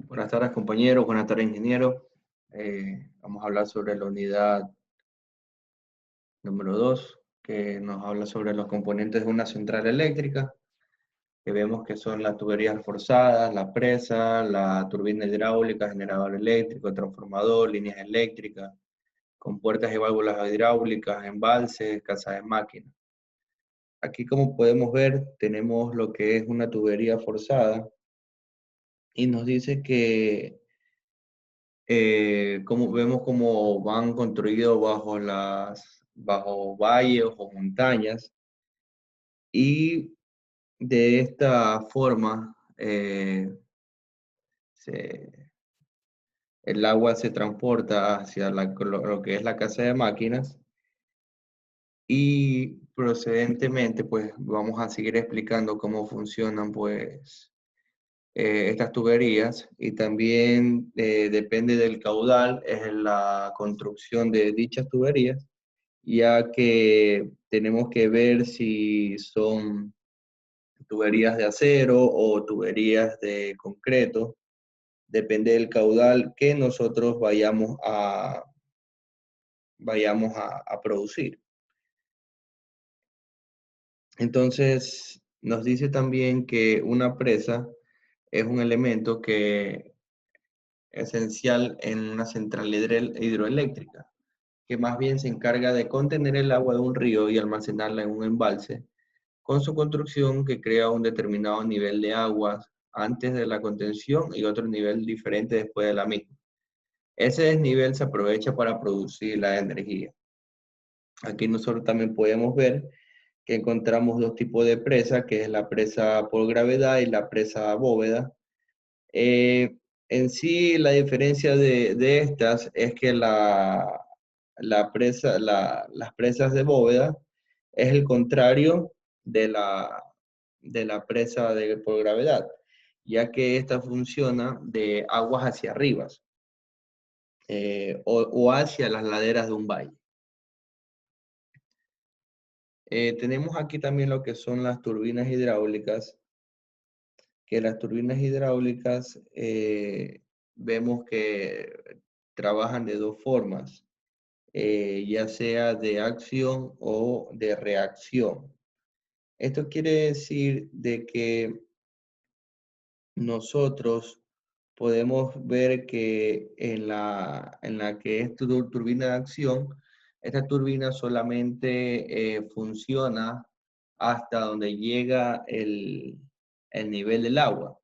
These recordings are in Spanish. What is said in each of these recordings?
Buenas tardes, compañeros. Buenas tardes, ingeniero. Vamos a hablar sobre la unidad número 2, que nos habla sobre los componentes de una central eléctrica, que vemos que son las tuberías forzadas, la presa, la turbina hidráulica, generador eléctrico, transformador, líneas eléctricas, compuertas y válvulas hidráulicas, embalses, casa de máquinas. Aquí, como podemos ver, tenemos lo que es una tubería forzada y nos dice que como vemos cómo van construidos bajo valles o montañas, y de esta forma se- el agua se transporta hacia lo que es la casa de máquinas, y procedentemente pues vamos a seguir explicando cómo funcionan pues estas tuberías, y también depende del caudal es la construcción de dichas tuberías, ya que tenemos que ver si son tuberías de acero o tuberías de concreto. Depende del caudal que nosotros vayamos a producir. Entonces, nos dice también que una presa es un elemento que esencial en una central hidroeléctrica, que más bien se encarga de contener el agua de un río y almacenarla en un embalse, con su construcción que crea un determinado nivel de aguas antes de la contención y otro nivel diferente después de la misma. Ese desnivel se aprovecha para producir la energía. Aquí nosotros también podemos ver que encontramos dos tipos de presa, que es la presa por gravedad y la presa bóveda. Eh, en sí, la diferencia de estas es que las presas de bóveda es el contrario de la presa por gravedad, ya que esta funciona de aguas hacia arriba, o hacia las laderas de un valle. Tenemos aquí también lo que son las turbinas hidráulicas, que las turbinas hidráulicas vemos que trabajan de dos formas, ya sea de acción o de reacción. Esto quiere decir de que nosotros podemos ver que en la que es turbina de acción, esta turbina solamente funciona hasta donde llega el nivel del agua.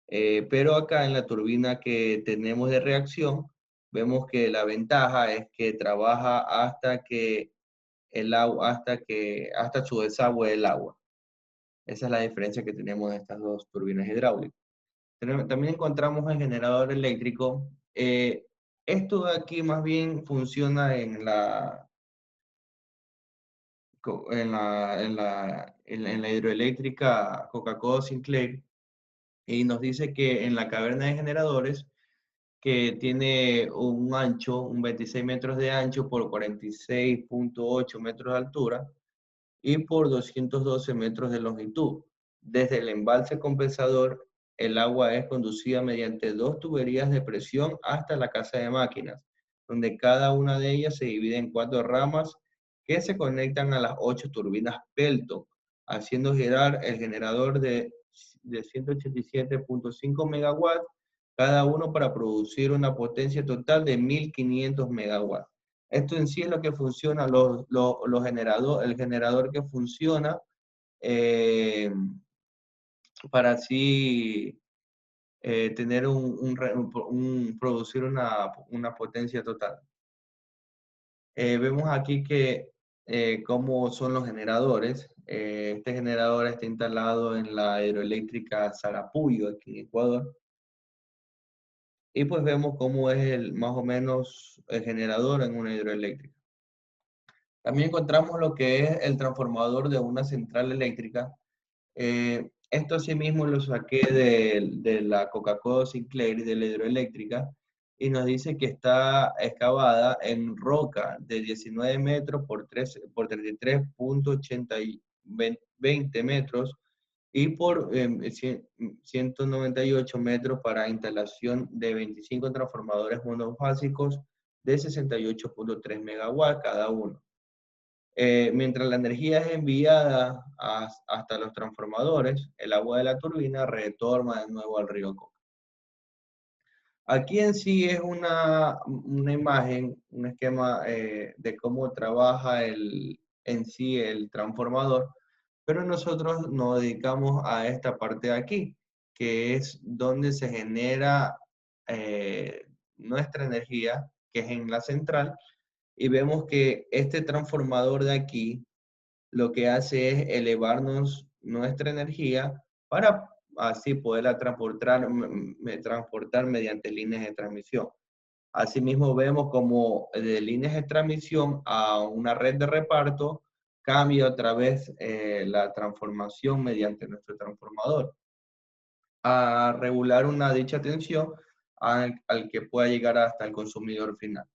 Pero acá en la turbina que tenemos de reacción, vemos que la ventaja es que trabaja hasta que el agua, hasta su desagüe del agua. Esa es la diferencia que tenemos de estas dos turbinas hidráulicas. También encontramos el generador eléctrico. Esto de aquí más bien funciona en la hidroeléctrica Coca-Cola Sinclair, y nos dice que en la caverna de generadores, que tiene un 26 metros de ancho por 46,8 metros de altura y por 212 metros de longitud. Desde el embalse compensador, el agua es conducida mediante dos tuberías de presión hasta la casa de máquinas, donde cada una de ellas se divide en cuatro ramas que se conectan a las 8 turbinas Pelton, haciendo girar el generador de 187,5 megawatts cada uno, para producir una potencia total de 1.500 megawatts. Esto en sí es lo que funciona, el generador que funciona eh, para así tener producir una potencia total. Vemos aquí que cómo son los generadores. Este generador está instalado en la hidroeléctrica Sarapuyo, aquí en Ecuador. Y pues vemos cómo es más o menos el generador en una hidroeléctrica. También encontramos lo que es el transformador de una central eléctrica. Esto asimismo lo saqué de la Coca-Cola Sinclair y de la hidroeléctrica, y nos dice que está excavada en roca de 19 metros por 33,20 metros, y por 198 metros para instalación de 25 transformadores monofásicos de 68.3 megawatts cada uno. Mientras la energía es enviada hasta los transformadores, el agua de la turbina retorna de nuevo al río Coca. Aquí en sí es una imagen, un esquema de cómo trabaja en sí el transformador, pero nosotros nos dedicamos a esta parte de aquí, que es donde se genera nuestra energía, que es en la central, y vemos que este transformador de aquí lo que hace es elevarnos nuestra energía para así poderla transportar mediante líneas de transmisión. Asimismo, vemos como de líneas de transmisión a una red de reparto cambia otra vez la transformación mediante nuestro transformador a regular una dicha tensión al que pueda llegar hasta el consumidor final.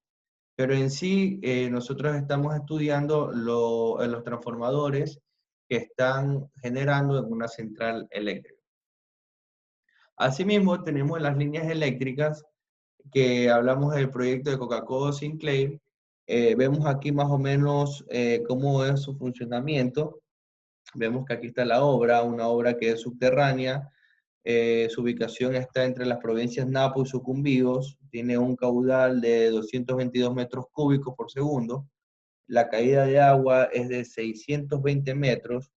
Pero en sí, nosotros estamos estudiando los transformadores que están generando en una central eléctrica. Asimismo, tenemos las líneas eléctricas que hablamos del proyecto de Coca-Cola Sinclair. Vemos aquí más o menos cómo es su funcionamiento. Vemos que aquí está la obra, una obra que es subterránea. Su ubicación está entre las provincias Napo y Sucumbíos. Tiene un caudal de 222 metros cúbicos por segundo. La caída de agua es de 620 metros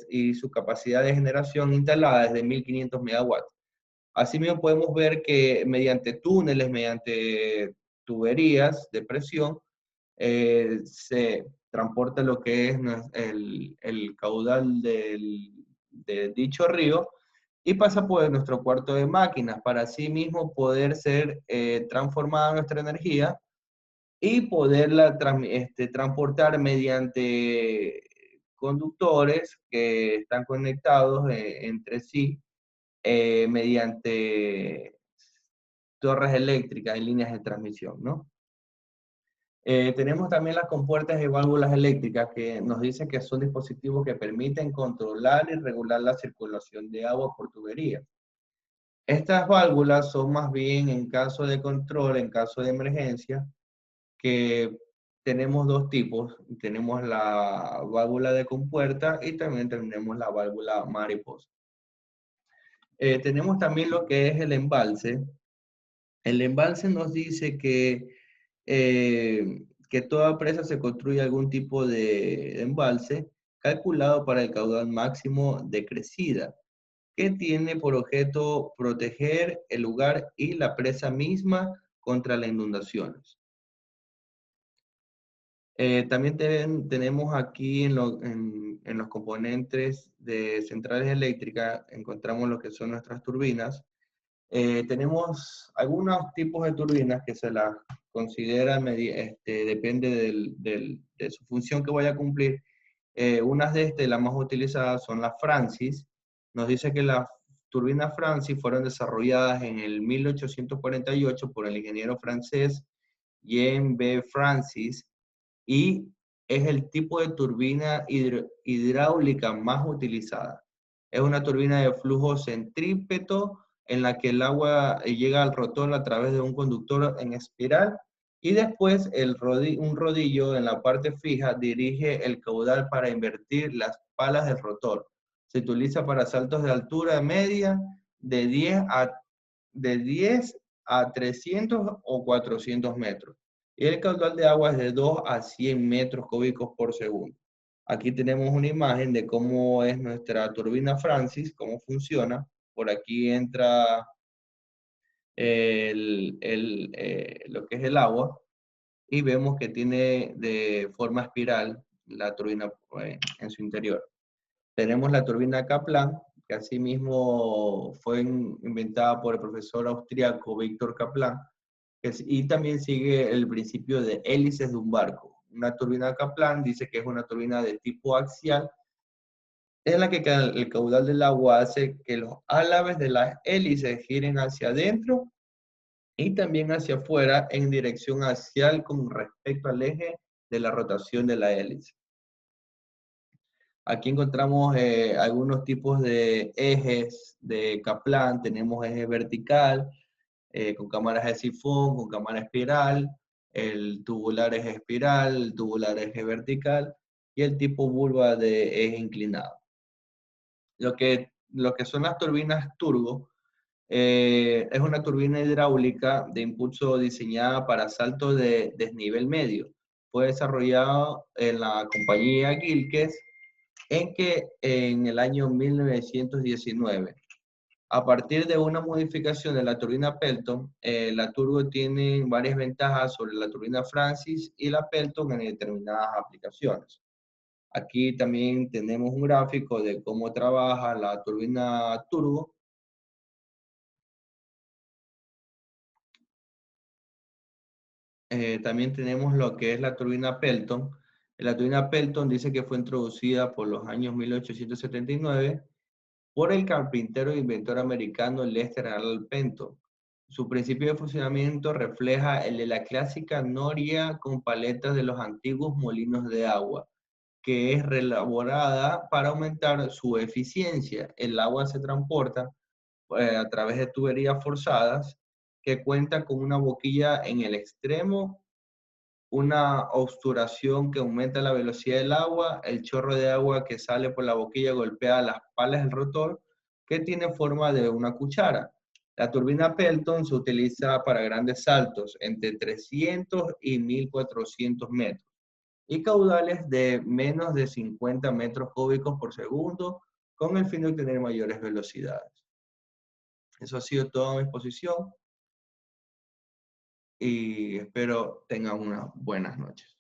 y su capacidad de generación instalada es de 1500 megawatts. Asimismo, podemos ver que mediante túneles, mediante tuberías de presión, se transporta lo que es el caudal de dicho río y pasa por nuestro cuarto de máquinas para así mismo poder ser transformada nuestra energía y poderla transportar mediante conductores que están conectados entre sí mediante torres eléctricas y líneas de transmisión, ¿no? Tenemos también las compuertas y válvulas eléctricas que nos dicen que son dispositivos que permiten controlar y regular la circulación de agua por tuberías. Estas válvulas son más bien en caso de control, en caso de emergencia, que tenemos dos tipos. Tenemos la válvula de compuerta y también tenemos la válvula mariposa. Tenemos también lo que es el embalse. El embalse nos dice que toda presa se construye algún tipo de embalse calculado para el caudal máximo de crecida, que tiene por objeto proteger el lugar y la presa misma contra las inundaciones. También tenemos aquí en los componentes de centrales eléctricas, encontramos lo que son nuestras turbinas. Tenemos algunos tipos de turbinas que se las consideran, depende de su función que vaya a cumplir. Unas de estas, las más utilizadas, son las Francis. Nos dice que las turbinas Francis fueron desarrolladas en el 1848 por el ingeniero francés Jean B. Francis y es el tipo de turbina hidráulica más utilizada. Es una turbina de flujo centrípeto en la que el agua llega al rotor a través de un conductor en espiral y después un rodillo en la parte fija dirige el caudal para invertir las palas del rotor. Se utiliza para saltos de altura media de 10 a 300 o 400 metros. Y el caudal de agua es de 2 a 100 metros cúbicos por segundo. Aquí tenemos una imagen de cómo es nuestra turbina Francis, cómo funciona. Por aquí entra lo que es el agua y vemos que tiene de forma espiral la turbina en su interior. Tenemos la turbina Kaplan, que asimismo fue inventada por el profesor austriaco Víctor Kaplan, y también sigue el principio de hélices de un barco. Una turbina Kaplan dice que es una turbina de tipo axial, en la que el caudal del agua hace que los álabes de las hélices giren hacia adentro y también hacia afuera en dirección axial con respecto al eje de la rotación de la hélice. Aquí encontramos algunos tipos de ejes de Kaplan. Tenemos eje vertical, con cámaras de sifón, con cámara espiral, el tubular eje espiral, el tubular eje vertical y el tipo vulva de eje inclinado. Lo que son las turbinas turbo es una turbina hidráulica de impulso diseñada para saltos de desnivel medio. Fue desarrollado en la compañía Gilkes en el año 1919. A partir de una modificación de la turbina Pelton, la turbo tiene varias ventajas sobre la turbina Francis y la Pelton en determinadas aplicaciones. Aquí también tenemos un gráfico de cómo trabaja la turbina turbo. También tenemos lo que es la turbina Pelton. La turbina Pelton dice que fue introducida por los años 1879 por el carpintero e inventor americano Lester Arnold Pelton. Su principio de funcionamiento refleja el de la clásica noria con paletas de los antiguos molinos de agua, que es reelaborada para aumentar su eficiencia. El agua se transporta a través de tuberías forzadas que cuentan con una boquilla en el extremo, una obturación que aumenta la velocidad del agua, el chorro de agua que sale por la boquilla golpea las palas del rotor, que tiene forma de una cuchara. La turbina Pelton se utiliza para grandes saltos, entre 300 y 1400 metros, y caudales de menos de 50 metros cúbicos por segundo, con el fin de obtener mayores velocidades. Eso ha sido toda mi exposición y espero tengan unas buenas noches.